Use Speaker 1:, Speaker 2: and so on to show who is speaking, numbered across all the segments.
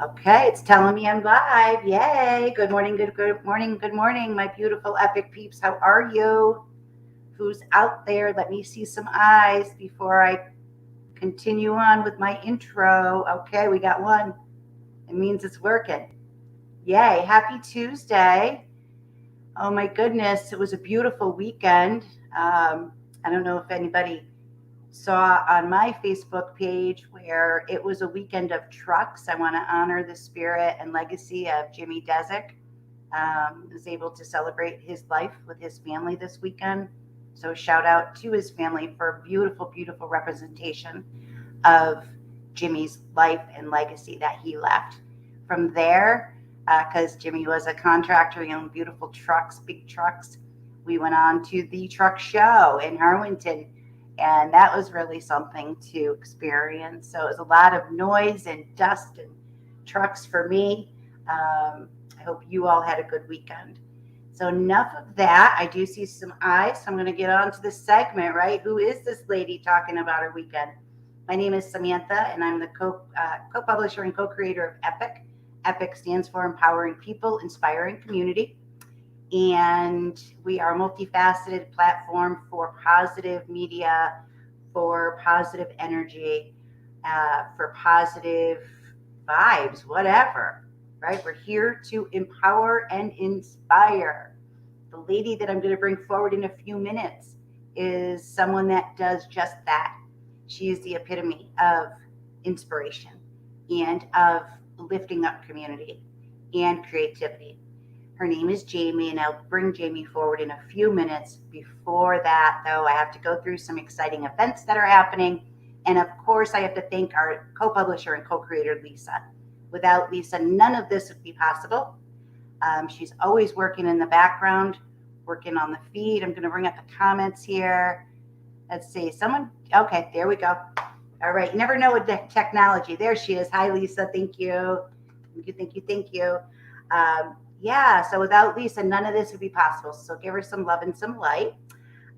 Speaker 1: Okay, it's telling me I'm live. Yay. Good morning, good morning, good morning, my beautiful epic peeps. How are you? Who's out there? Let me see some eyes before I continue on with my intro. Okay, we got one. It means it's working. Yay. Happy Tuesday. Oh my goodness, it was a beautiful weekend. I don't know if anybody saw on my Facebook page where it was a weekend of trucks. I want to honor the spirit and legacy of Jimmy Desick. Was able to celebrate his life with his family this weekend. So shout out to his family for a beautiful, beautiful representation of Jimmy's life and legacy that he left. From there, because Jimmy was a contractor, he owned beautiful trucks, big trucks. We went on to the truck show in Harwinton, and that was really something to experience. So it was a lot of noise and dust and trucks for me. I hope you all had a good weekend. So enough of that. I do see some eyes, so I'm going to get on to this segment, right? Who is this lady talking about her weekend? My name is Samantha, and I'm the co-publisher and co-creator of E.P.I.C. E.P.I.C stands for Empowering People, Inspiring Community. And we are a multifaceted platform for positive media, for positive energy, for positive vibes, whatever, right? We're here to empower and inspire. The lady that I'm going to bring forward in a few minutes is someone that does just that. She is the epitome of inspiration and of lifting up community and creativity. Her name is Jamie, and I'll bring Jamie forward in a few minutes. Before that, though, I have to go through some exciting events that are happening. And of course, I have to thank our co publisher and co creator, Lisa. Without Lisa, none of this would be possible. She's always working in the background, working on the feed. I'm going to bring up the comments here. Let's see. Okay, there we go. All right. You never know with technology. There she is. Hi, Lisa. Thank you. Thank you. Yeah, so without Lisa, none of this would be possible. So give her some love and some light.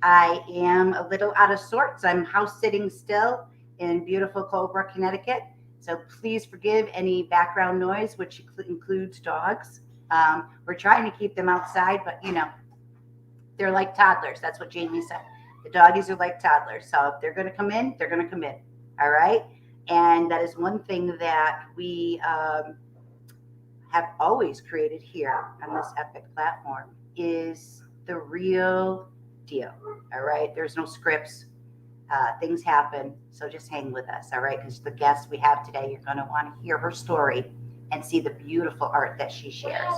Speaker 1: I am a little out of sorts. I'm house sitting still in beautiful Colebrook, Connecticut. So please forgive any background noise, which includes dogs. We're trying to keep them outside, but they're like toddlers. That's what Jamie said. The doggies are like toddlers. So if they're going to come in, they're going to come in. All right. And that is one thing that we have always created here on this epic platform is the real deal. All right. There's no scripts. Things happen. So just hang with us. All right. Because the guest we have today, you're going to want to hear her story and see the beautiful art that she shares.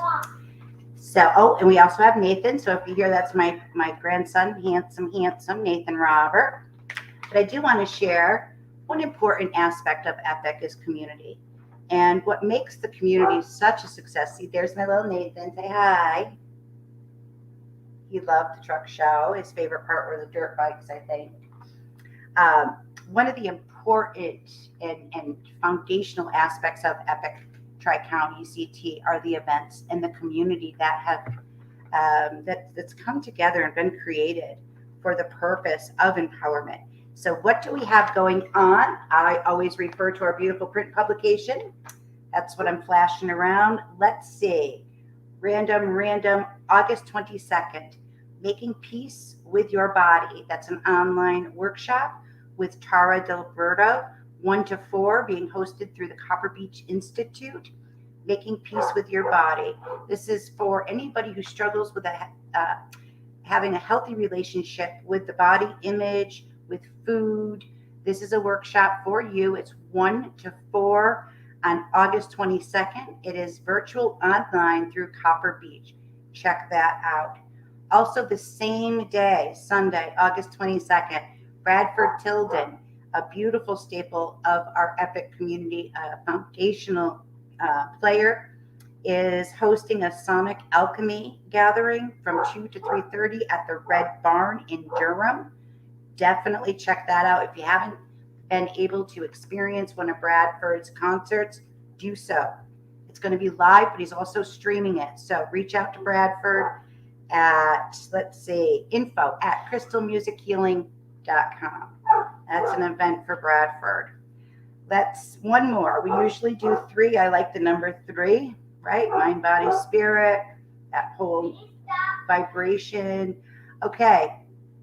Speaker 1: So, and we also have Nathan. So if you hear, that's my grandson, handsome Nathan Robert. But I do want to share one important aspect of E.P.I.C is community. And what makes the community such a success. See, there's my little Nathan. Say hi. He loved the truck show. His favorite part were the dirt bikes, I think. One of the important and foundational aspects of E.P.I.C Tri-County CT are the events and the community that have that's come together and been created for the purpose of empowerment. So what do we have going on? I always refer to our beautiful print publication. That's what I'm flashing around. Let's see. Random, August 22nd, Making Peace with Your Body. That's an online workshop with Tara Delberto, 1 to 4, being hosted through the Copper Beach Institute. Making Peace with Your Body. This is for anybody who struggles with having a healthy relationship with the body image, with food. This is a workshop for you. It's 1 to 4 on August 22nd. It is virtual online through Copper Beach. Check that out. Also, the same day, Sunday, August 22nd, Bradford Tilden, a beautiful staple of our E.P.I.C community, foundational player, is hosting a Sonic Alchemy gathering from 2 to 3:30 at the Red Barn in Durham. Definitely check that out. If you haven't been able to experience one of Bradford's concerts, do so. It's going to be live, but he's also streaming it. So reach out to Bradford at, info@crystalmusichealing.com. That's an event for Bradford. Let's one more. We usually do 3. I like the number 3, right? Mind, body, spirit, that whole vibration. Okay,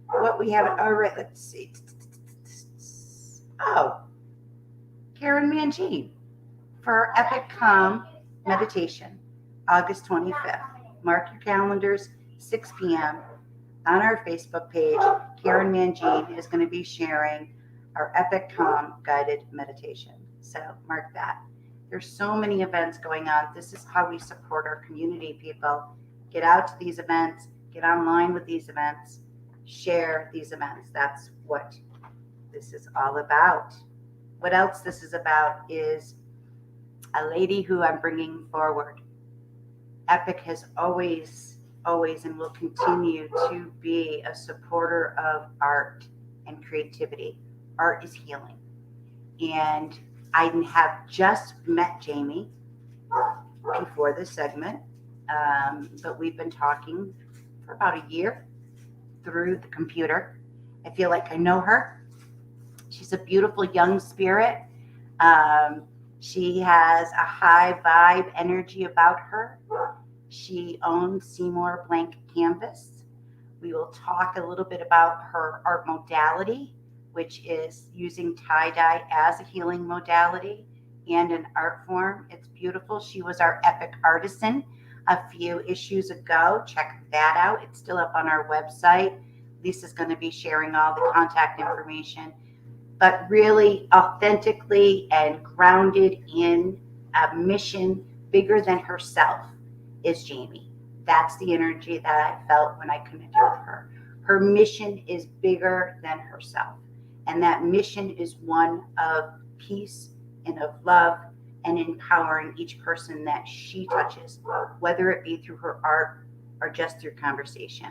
Speaker 1: what we have. All right, let's see. Oh, Karen Mangine for Epic Calm Meditation, August 25th. Mark your calendars, 6 p.m. on our Facebook page. Karen Mangine is going to be sharing our Epic Calm guided meditation. So mark that. There's so many events going on. This is how we support our community, people. Get out to these events, get online with these events, share these events. That's what this is all about. What else this is about is a lady who I'm bringing forward. Epic has always, and will continue to be a supporter of art and creativity. Art is healing. And I have just met Jamie before this segment, but we've been talking for about a year through the computer. I feel like I know her. She's a beautiful young spirit. She has a high vibe energy about her. She owns Seymour Blank Canvas. We will talk a little bit about her art modality, which is using tie-dye as a healing modality and an art form. It's beautiful. She was our Epic Artisan a few issues ago. Check that out. It's still up on our website. Lisa's going to be sharing all the contact information, but really authentically and grounded in a mission bigger than herself is Jamie. That's the energy that I felt when I connected with her. Her mission is bigger than herself. And that mission is one of peace and of love and empowering each person that she touches, whether it be through her art or just through conversation.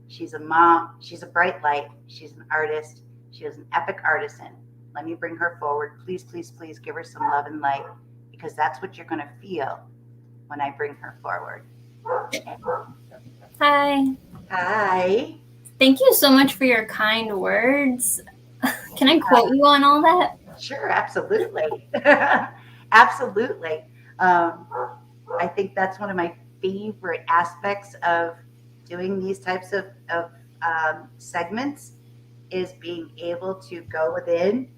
Speaker 1: She's a mom. She's a bright light. She's an artist. She is an epic artisan. Let me bring her forward. Please, please, please give her some love and light, because that's what you're going to feel when I bring her forward.
Speaker 2: Hi.
Speaker 1: Hi.
Speaker 2: Thank you so much for your kind words. Can I quote you on all that?
Speaker 1: Sure, absolutely. Absolutely. I think that's one of my favorite aspects of doing these types of segments, is being able to go within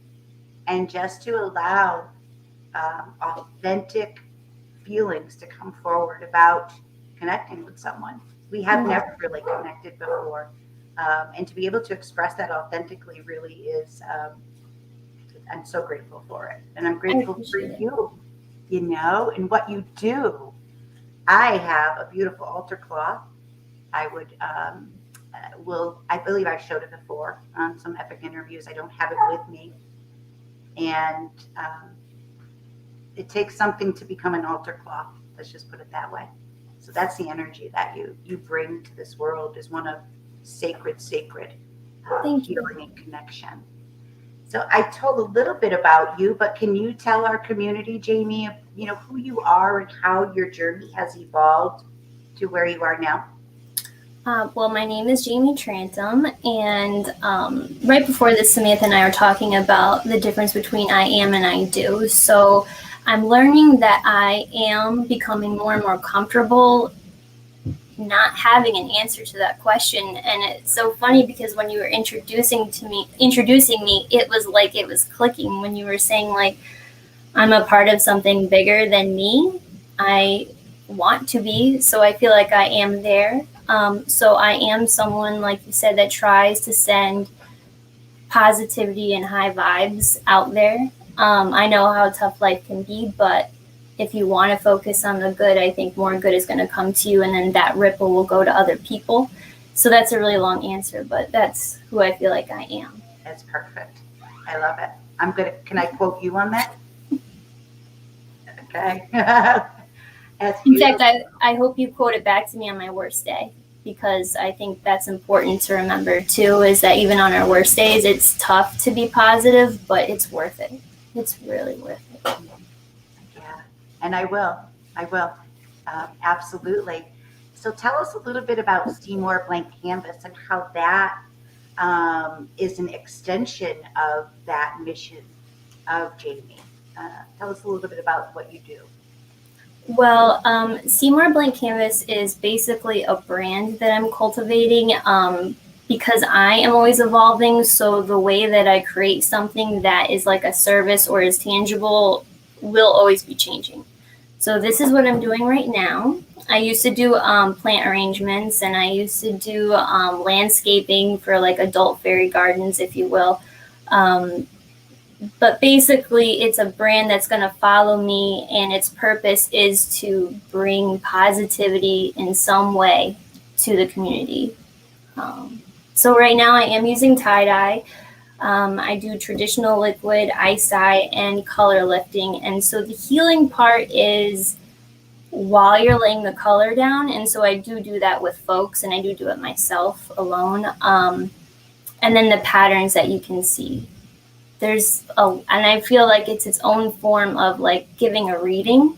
Speaker 1: and just to allow authentic feelings to come forward about connecting with someone. We have never really connected before. And to be able to express that authentically really is, I'm so grateful for it. And I'm grateful for you, and what you do. I have a beautiful altar cloth. I would, I believe I showed it before on some epic interviews. I don't have it with me. And it takes something to become an altar cloth. Let's just put it that way. So that's the energy that you bring to this world, is one of sacred healing and connection. So I told a little bit about you, but can you tell our community, Jamie, who you are and how your journey has evolved to where you are now?
Speaker 2: Well, my name is Jamie Trantum, and right before this, Samantha and I were talking about the difference between I am and I do. So I'm learning that I am becoming more and more comfortable not having an answer to that question. And it's so funny because when you were introducing me, it was like it was clicking when you were saying, like, I'm a part of something bigger than me. I want to be, so I feel like I am there. So I am someone, like you said, that tries to send positivity and high vibes out there. I know how tough life can be, but if you want to focus on the good, I think more good is going to come to you, and then that ripple will go to other people. So that's a really long answer, but that's who I feel like I am.
Speaker 1: That's perfect. I love it. Can I quote you on that? Okay.
Speaker 2: In fact, I hope you quote it back to me on my worst day, because I think that's important to remember too, is that even on our worst days, it's tough to be positive, but it's worth it. It's really worth it.
Speaker 1: Yeah, and I will. Absolutely. So tell us a little bit about Seymour Blank Canvas and how that is an extension of that mission of Jamie. Tell us a little bit about what you do.
Speaker 2: Well, Seymour Blank Canvas is basically a brand that I'm cultivating because I am always evolving. So the way that I create something that is like a service or is tangible will always be changing. So this is what I'm doing right now. I used to do plant arrangements, and I used to do landscaping for like adult fairy gardens, if you will. Um, but basically, it's a brand that's going to follow me, and its purpose is to bring positivity in some way to the community. So right now, I am using tie dye. I do traditional liquid, ice dye, and color lifting. And so the healing part is while you're laying the color down. And so I do that with folks, and I do it myself alone. And then the patterns that you can see. And I feel like it's its own form of like giving a reading.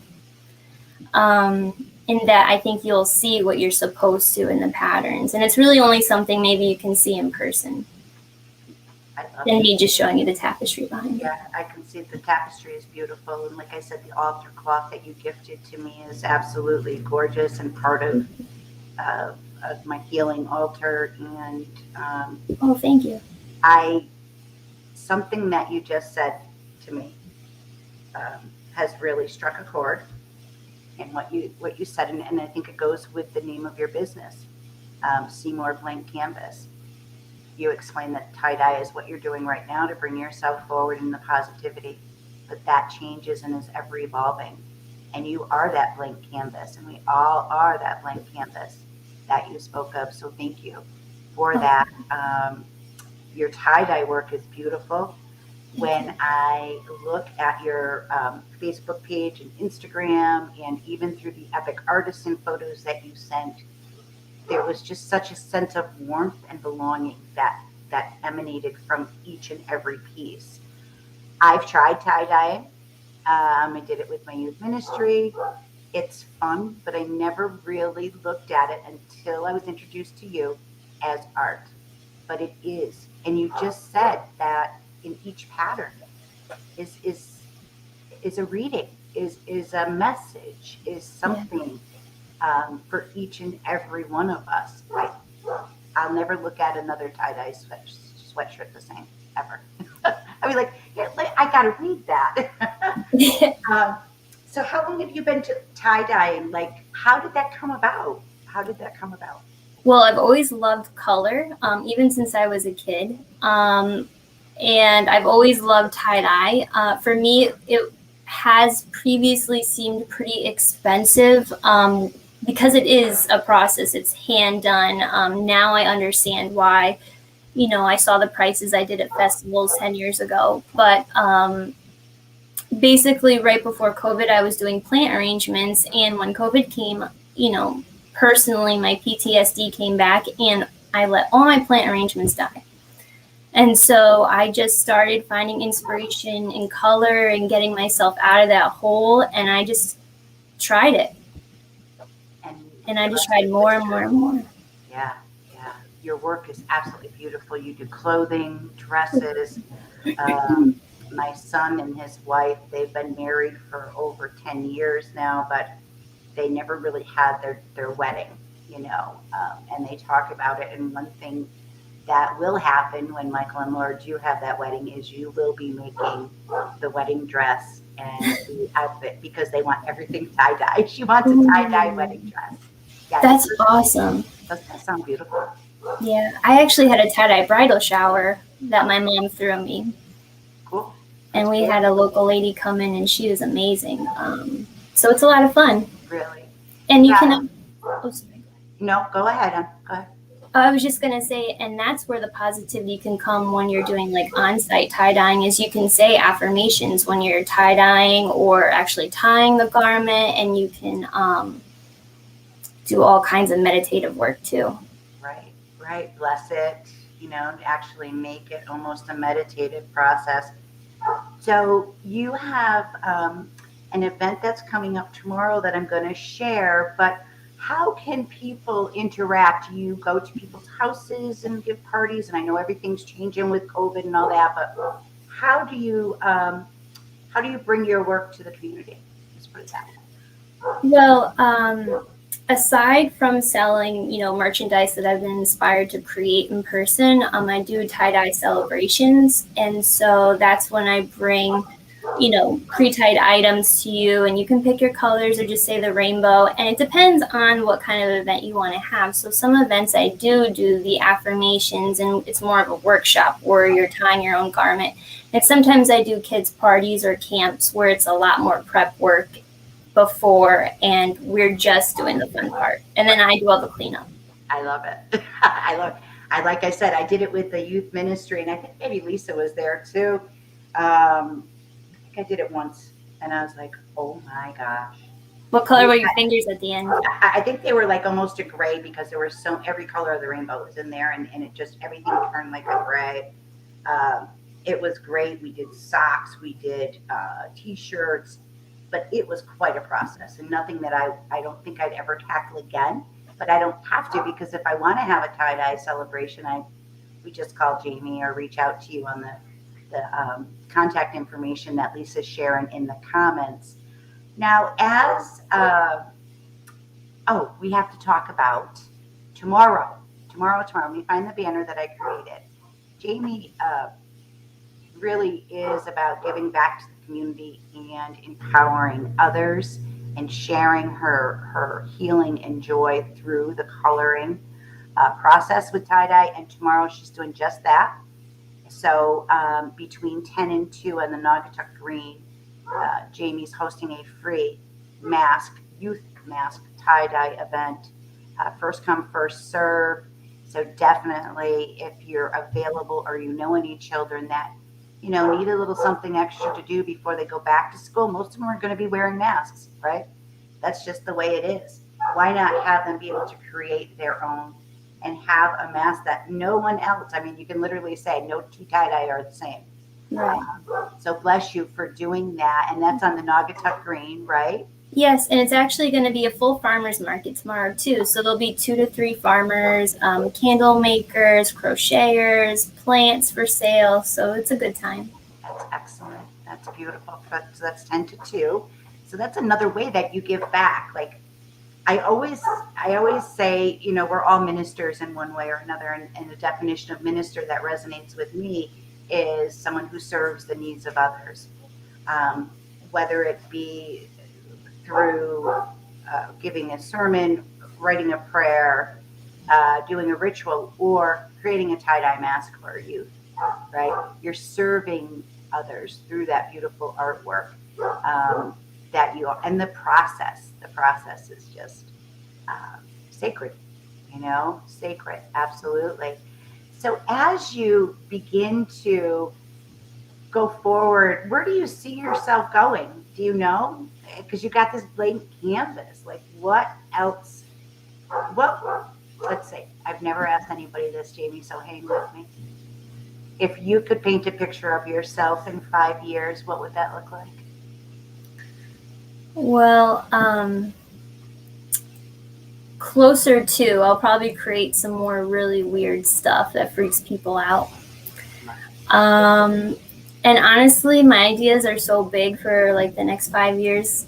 Speaker 2: In that I think you'll see what you're supposed to in the patterns. And it's really only something maybe you can see in person.
Speaker 1: I love
Speaker 2: Than
Speaker 1: it.
Speaker 2: me just showing you the tapestry behind it.
Speaker 1: Yeah, I can see the tapestry is beautiful. And like I said, the altar cloth that you gifted to me is absolutely gorgeous and part of my healing altar. And
Speaker 2: Oh, thank you.
Speaker 1: something that you just said to me has really struck a chord. And what you said, and I think it goes with the name of your business, Seymour Blank Canvas. You explain that tie dye is what you're doing right now to bring yourself forward in the positivity, but that changes and is ever evolving. And you are that blank canvas, and we all are that blank canvas that you spoke of. So thank you for that. Your tie dye work is beautiful. When I look at your Facebook page and Instagram, and even through the Epic Artisan photos that you sent, there was just such a sense of warmth and belonging that emanated from each and every piece. I've tried tie dyeing. I did it with my youth ministry. It's fun, but I never really looked at it until I was introduced to you as art. But it is, and you just said that in each pattern is is a reading, is a message, is something for each and every one of us. I'll never look at another tie dye sweatshirt the same ever. I mean, like, yeah, like I got to read that. um, so, how long have you been tie dyeing? Like, how did that come about? How did that come about?
Speaker 2: Well, I've always loved color, even since I was a kid. And I've always loved tie dye. For me, it has previously seemed pretty expensive because it is a process. It's hand done. Now I understand why. You know, I saw the prices I did at festivals 10 years ago. But basically, right before COVID, I was doing plant arrangements. And when COVID came, you know, personally, my PTSD came back, and I let all my plant arrangements die. And so I just started finding inspiration in color and getting myself out of that hole. And I just tried it. And I just tried more and more and more.
Speaker 1: Yeah, yeah. Your work is absolutely beautiful. You do clothing, dresses. My son and his wife, they've been married for over 10 years now, but they never really had their wedding, you know, and they talk about it. And one thing that will happen when Michael and Laura do have that wedding is you will be making the wedding dress and the outfit because they want everything tie dye. She wants a tie dye wedding dress. Yeah,
Speaker 2: that's awesome.
Speaker 1: Doesn't that sound beautiful?
Speaker 2: Yeah, I actually had a tie dye bridal shower that my mom threw me.
Speaker 1: Cool.
Speaker 2: And we had a local lady come in, and she was amazing. So it's a lot of fun.
Speaker 1: Really?
Speaker 2: And you can. Oh, sorry.
Speaker 1: No, go ahead. Go ahead.
Speaker 2: I was just going to say, and that's where the positivity can come when you're doing like on-site tie dyeing, is you can say affirmations when you're tie dyeing or actually tying the garment, and you can do all kinds of meditative work too.
Speaker 1: Right. Bless it, you know, actually make it almost a meditative process. So you have an event that's coming up tomorrow that I'm going to share, but how can people interact? You go to people's houses and give parties, and I know everything's changing with COVID and all that, but how do you How do you bring your work to the community? Let's put it that way.
Speaker 2: Well, aside from selling, merchandise that I've been inspired to create in person, I do tie-dye celebrations. And so that's when I bring, pre-tied items to you, and you can pick your colors or just say the rainbow. And it depends on what kind of event you want to have. So some events I do the affirmations, and it's more of a workshop where you're tying your own garment. And sometimes I do kids' parties or camps where it's a lot more prep work before, and we're just doing the fun part, and then I do all the cleanup.
Speaker 1: I love it. I love. Like I said, I did it with the youth ministry, and I think maybe Lisa was there too. I think I did it once, and I was like, "Oh my gosh!"
Speaker 2: What color were your fingers at the end?
Speaker 1: I think they were like almost a gray because there was every color of the rainbow was in there, and it just everything turned like a gray. Um, it was great. We did socks, we did t-shirts, but it was quite a process and nothing that I don't think I'd ever tackle again. But I don't have to because if I want to have a tie dye celebration, we just call Jamie or reach out to you on the contact information that Lisa's sharing in the comments. Now, as oh, we have to talk about tomorrow. Tomorrow. Let me find the banner that I created. Jamie really is about giving back to the community and empowering others and sharing her healing and joy through the coloring process with tie dye. And tomorrow she's doing just that. So between 10 and 2 on the Naugatuck Green, Jamie's hosting a free youth mask tie dye event. First come, first serve. So definitely, if you're available or you know any children that need a little something extra to do before they go back to school, most of them are going to be wearing masks, right? That's just the way it is. Why not have them be able to create their own and have a mask that no one else? I mean, you can literally say no two tie dye are the same.
Speaker 2: Right.
Speaker 1: So bless you for doing that, and that's on the Naugatuck Green, right?
Speaker 2: Yes, and it's actually going to be a full farmers market tomorrow too. So there'll be 2 to 3 farmers, candle makers, crocheters, plants for sale. So it's a good time.
Speaker 1: That's excellent. That's beautiful. So that's 10 to 2. So that's another way that you give back. Like I always say, we're all ministers in one way or another, and the definition of minister that resonates with me is someone who serves the needs of others, whether it be through giving a sermon, writing a prayer, doing a ritual, or creating a tie-dye mask for a youth, right? You're serving others through that beautiful artwork that you are. And the process is just sacred, sacred, absolutely. So as you begin to go forward, where do you see yourself going? Do you know? Because you got this blank canvas. Like, what else? Let's see. I've never asked anybody this, Jamie, so hang with me. If you could paint a picture of yourself in 5 years, what would that look like?
Speaker 2: Well, closer to, I'll probably create some more really weird stuff that freaks people out. And honestly, my ideas are so big for like the next 5 years.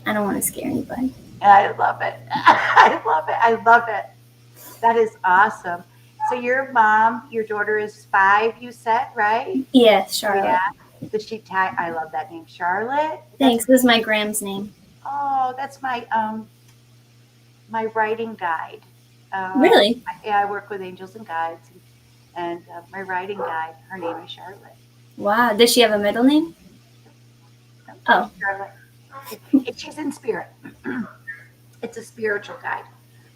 Speaker 2: I don't want to scare anybody.
Speaker 1: I love it. I love it. I love it. That is awesome. So your daughter is 5, you said, right?
Speaker 2: Yes, Charlotte.
Speaker 1: Yeah. Does she tie? I love that name, Charlotte.
Speaker 2: Thanks. This is my Gram's name.
Speaker 1: Oh, that's my writing guide.
Speaker 2: Really?
Speaker 1: I work with angels and guides, and my writing guide, her name is Charlotte.
Speaker 2: Wow. Does she have a middle name? Oh.
Speaker 1: Charlotte. She's in spirit. It's a spiritual guide.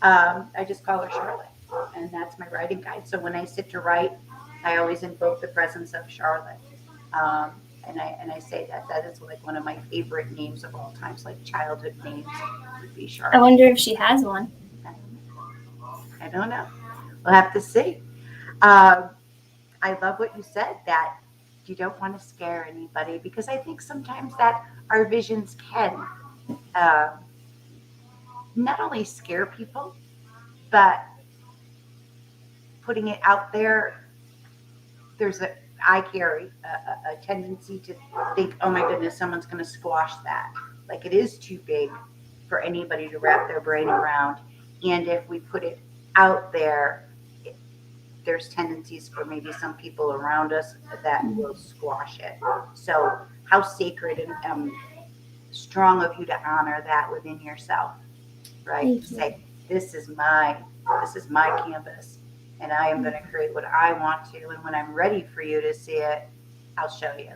Speaker 1: I just call her Charlotte, and that's my writing guide. So when I sit to write, I always invoke the presence of Charlotte. And I say that is like one of my favorite names of all times, like childhood names would be Charlotte.
Speaker 2: I wonder if she has one.
Speaker 1: I don't know. We'll have to see. I love what you said, that you don't want to scare anybody, because I think sometimes that our visions can not only scare people, but putting it out there, there's I carry a tendency to think, oh my goodness, someone's going to squash that. Like it is too big for anybody to wrap their brain around. And if we put it out there, there's tendencies for maybe some people around us that will squash it. So, how sacred and strong of you to honor that within yourself, right?
Speaker 2: Thank
Speaker 1: To
Speaker 2: you.
Speaker 1: say, this is my canvas, and I am going to create what I want to. And when I'm ready for you to see it, I'll show you.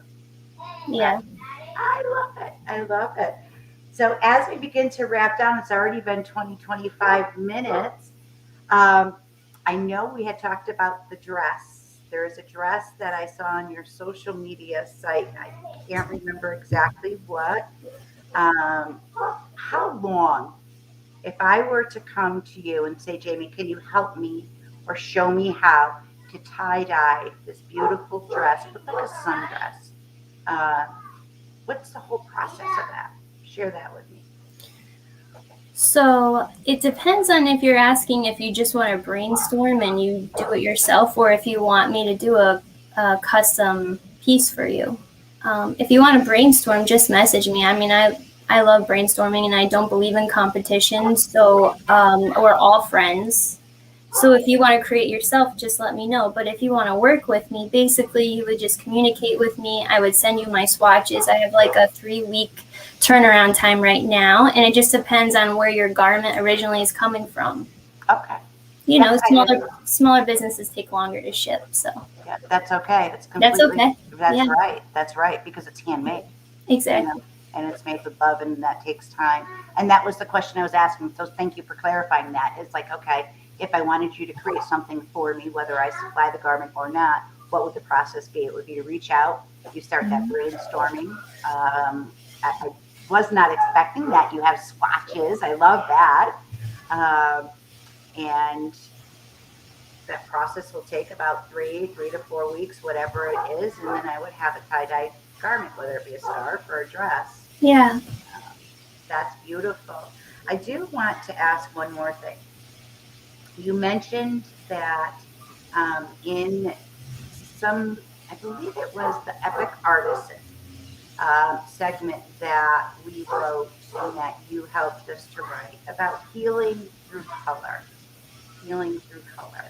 Speaker 1: Right?
Speaker 2: Yeah.
Speaker 1: I love it. I love it. So as we begin to wrap down, it's already been 25 minutes. Um, I know we had talked about the dress. There is a dress that I saw on your social media site. I can't remember exactly what. Um, how long, if I were to come to you and say, Jamie, can you help me or show me how to tie dye this beautiful dress, look like a sundress? Uh, what's the whole process of that? Share that with me.
Speaker 2: So it depends on if you're asking if you just want to brainstorm and you do it yourself, or if you want me to do a custom piece for you. If you want to brainstorm, just message me. I mean, I love brainstorming and I don't believe in competition. So we're all friends. So if you want to create yourself, just let me know. But if you want to work with me, basically you would just communicate with me. I would send you my swatches. I have like a 3-week turnaround time right now, and it just depends on where your garment originally is coming from.
Speaker 1: Okay.
Speaker 2: You know,
Speaker 1: That's
Speaker 2: smaller businesses take longer to ship, so
Speaker 1: yeah, that's okay. That's
Speaker 2: that's
Speaker 1: completely,
Speaker 2: okay.
Speaker 1: that's
Speaker 2: Yeah,
Speaker 1: right. That's right. Because it's handmade, you know,
Speaker 2: exactly.
Speaker 1: and it's made with love and that takes time. And that was the question I was asking. So thank you for clarifying that. It's like, okay, if I wanted you to create something for me, whether I supply the garment or not, what would the process be? It would be to reach out, you start that
Speaker 2: Mhm.
Speaker 1: brainstorming. I was not expecting that. You have swatches. I love that. Um, and that process will take about 3 to 4 weeks, whatever it is, and then I would have a tie-dye garment, whether it be a scarf or a dress.
Speaker 2: Yeah,
Speaker 1: Um, that's beautiful. I do want to ask one more thing. You mentioned that in some, I believe it was the Epic Artisan segment that we wrote and that you helped us to write about healing through color. Healing through color.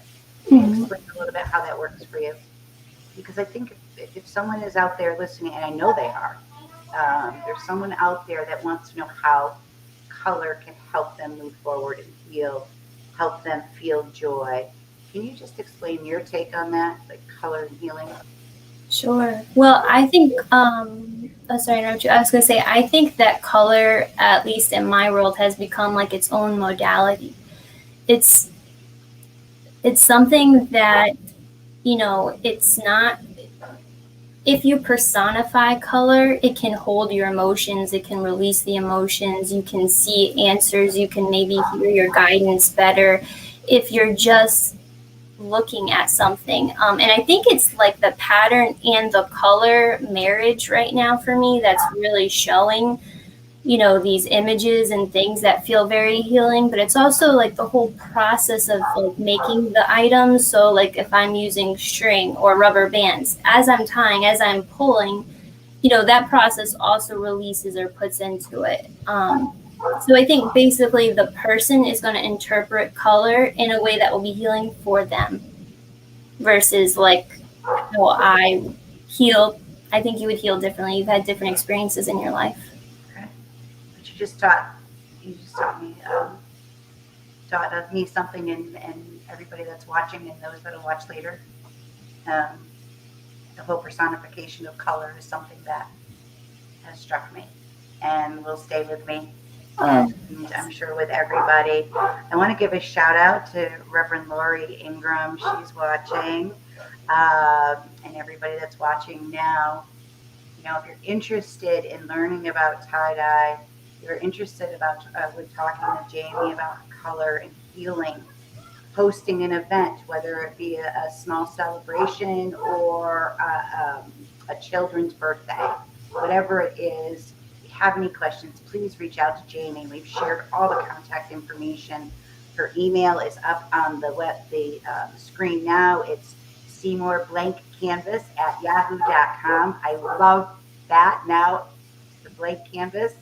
Speaker 1: Can you
Speaker 2: Mhm.
Speaker 1: explain a little bit how that works for you? Because I think if someone is out there listening, and I know they are, there's someone out there that wants to know how color can help them move forward and heal, help them feel joy. Can you just explain your take on that, like color and healing?
Speaker 2: Sure. Well, I think, sorry to interrupt you. I was going to say, I think that color, at least in my world, has become like its own modality. It's it's something that, it's not, if you personify color, it can hold your emotions, it can release the emotions, you can see answers, you can maybe hear your guidance better if you're just looking at something. And I think it's like the pattern and the color marriage right now for me that's really showing, these images and things that feel very healing. But it's also like the whole process of like making the items. So like if I'm using string or rubber bands, as I'm tying, as I'm pulling, that process also releases or puts into it. So I think basically the person is going to interpret color in a way that will be healing for them versus like how I heal. I think you would heal differently. You've had different experiences in your life.
Speaker 1: Okay. But you just taught me something, and everybody that's watching and those that'll watch later. Um, the whole personification of color is something that has struck me and will stay with me. And
Speaker 2: Oh,
Speaker 1: I'm sure with everybody. I want to give a shout out to Reverend Lori Ingram. She's watching. And everybody that's watching now. If you're interested in learning about tie dye, you're interested about, we're talking to Jamie about color and healing, hosting an event, whether it be a small celebration or a children's birthday, whatever it is. If you have any questions, please reach out to Jamie. We've shared all the contact information. Her email is up on the screen now. It's Seymour Blank Canvas at yahoo.com. I love that. Now, the blank canvas,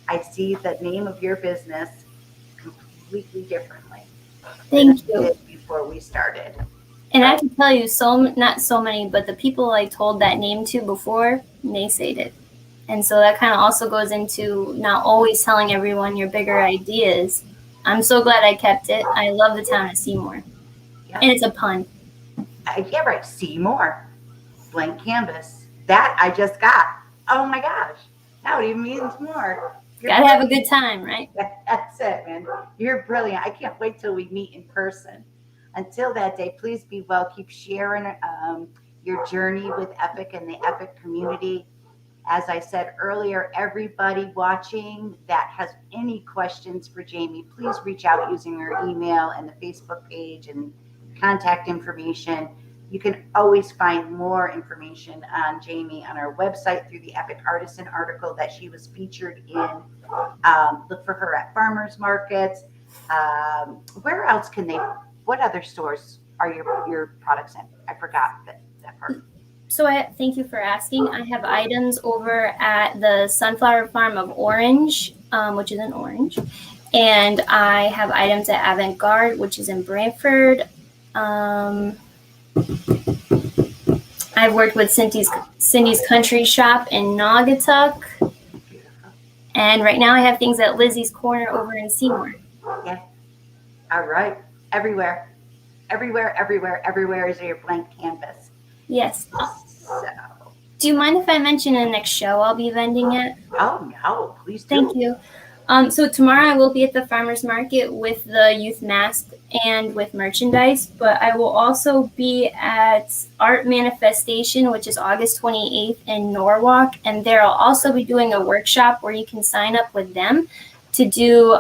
Speaker 1: I see the name of your business completely differently than I
Speaker 2: Thank you.
Speaker 1: did before we started.
Speaker 2: And I can tell you, not so many, but the people I told that name to before, naysayed it. And so that kind of also goes into not always telling everyone your bigger ideas. I'm so glad I kept it. I love the town of Seymour.
Speaker 1: Yeah.
Speaker 2: And it's a pun.
Speaker 1: Yeah, right. Seymour Blank Canvas. That I just got. Oh my gosh. Now it even means more.
Speaker 2: Gotta have a good time, right?
Speaker 1: That's it, man. You're brilliant. I can't wait till we meet in person. Until that day, please be well. Keep sharing your journey with E.P.I.C and the E.P.I.C community. As I said earlier, everybody watching that has any questions for Jamie, please reach out using her email and the Facebook page and contact information. You can always find more information on Jamie on our website through the E.P.I.C Artisan article that she was featured in. Look for her at farmers markets. Where else can they? What other stores are your products in? I forgot that part.
Speaker 2: So thank you for asking. I have items over at the Sunflower Farm of Orange, which is in Orange. And I have items at Avant Garde, which is in Brantford. I've worked with Cindy's Country Shop in Naugatuck.
Speaker 1: Beautiful.
Speaker 2: And right now I have things at Lizzie's Corner over in Seymour.
Speaker 1: Yeah. All right. Everywhere. Everywhere is your blank canvas.
Speaker 2: Yes.
Speaker 1: So.
Speaker 2: Do you mind if I mention the next show I'll be vending at?
Speaker 1: Oh, no. Please do.
Speaker 2: Thank you. So tomorrow I will be at the farmers market with the youth mask and with merchandise, but I will also be at Art Manifestation, which is August 28th in Norwalk, and there I'll also be doing a workshop where you can sign up with them to do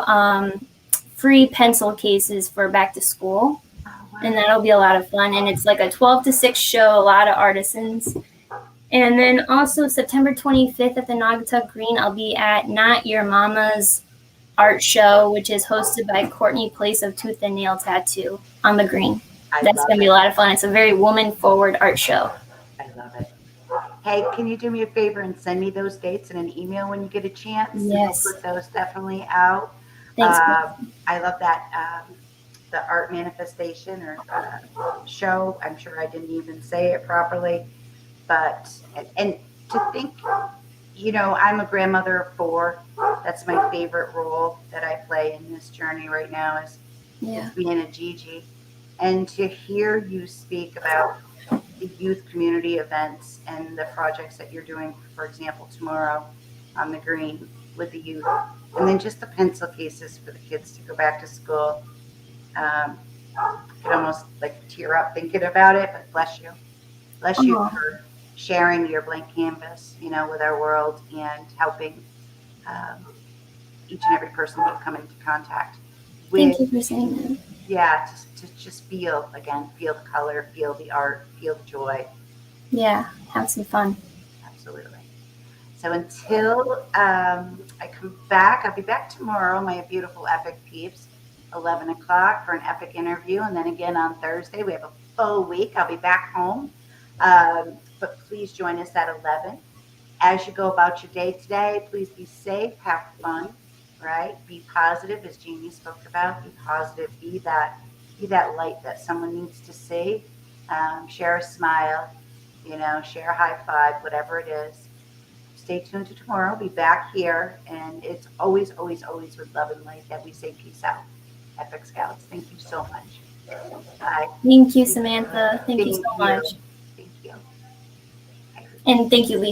Speaker 2: free pencil cases for back to school.
Speaker 1: Oh, wow.
Speaker 2: And that'll be a lot of fun. And it's like a 12 to 6 show, a lot of artisans. And then also September 25th at the Naugatuck Green, I'll be at Not Your Mama's art show, which is hosted by Courtney Place of Tooth and Nail Tattoo on the Green. That's going to be a lot of fun. It's a very woman-forward art show.
Speaker 1: I love it. Hey, can you do me a favor and send me those dates in an email when you get a chance?
Speaker 2: Yes.
Speaker 1: We'll put those definitely out.
Speaker 2: Thanks.
Speaker 1: I love that. The art manifestation or show. I'm sure I didn't even say it properly. But, and to think, I'm a grandmother of 4. That's my favorite role that I play in this journey right now is being a Gigi. And to hear you speak about the youth community events and the projects that you're doing, for example, tomorrow on the Green with the youth, and then just the pencil cases for the kids to go back to school. I could almost tear up thinking about it, but bless you. Bless you for sharing your blank canvas, with our world and helping each and every person that you come into contact with.
Speaker 2: Thank you for saying that.
Speaker 1: Yeah, to just feel the color, feel the art, feel the joy.
Speaker 2: Yeah, have some fun.
Speaker 1: Absolutely. So until I come back, I'll be back tomorrow, my beautiful E.P.I.C peeps, 11 o'clock for an E.P.I.C interview. And then again on Thursday, we have a full week. I'll be back home. But please join us at 11. As you go about your day today, please be safe, have fun, right? Be positive, as Jamie spoke about. Be positive. Be that light that someone needs to see. Share a smile, share a high five, whatever it is. Stay tuned to tomorrow. I'll be back here, and it's always, always, always with love and light that we say peace out. E.P.I.C Scouts, thank you so much. Bye.
Speaker 2: Thank you, Samantha. Thank you so much.
Speaker 1: Thank you.
Speaker 2: And thank you, Lisa.